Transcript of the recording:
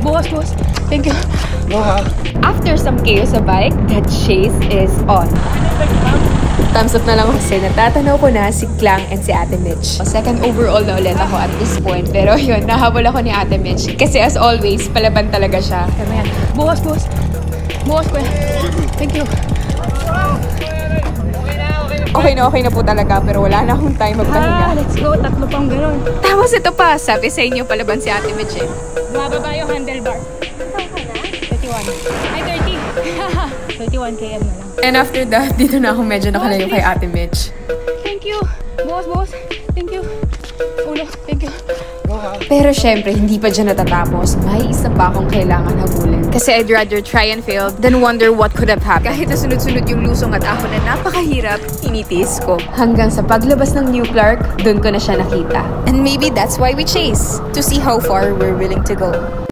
Boss. Thank you. After some chaos sa bike, the chase is on. Thumbs up na lang kasi natatanaw ko na si Klang and si Ate Mitch. Second overall na ulit ako at this point. Pero yun, nahabol ako ni Ate Mitch. Kasi as always, palaban talaga siya. Boss, kuya. Thank you. Okay na po talaga, pero wala na akong time magpahinga. Let's go. 3 pang gano'n. Tapos ito pa, sabi sa inyo palaban si Ate Mitch eh. Bumababa yung handlebar. 31. Ay, 30. 31 km na lang. And after that, dito na ako medyo nakalayo kay Ate Mitch. Thank you. Boss. Thank you. Ulo, thank you. Pero syempre, hindi pa dyan natatapos. May isa pa akong kailangan habulin. Kasi I'd rather try and fail than wonder what could have happened. Kahit na sunod-sunod yung lusong at ahon na napakahirap, tinitiis ko. Hanggang sa paglabas ng New Clark, dun ko na siya nakita. And maybe that's why we chase. To see how far we're willing to go.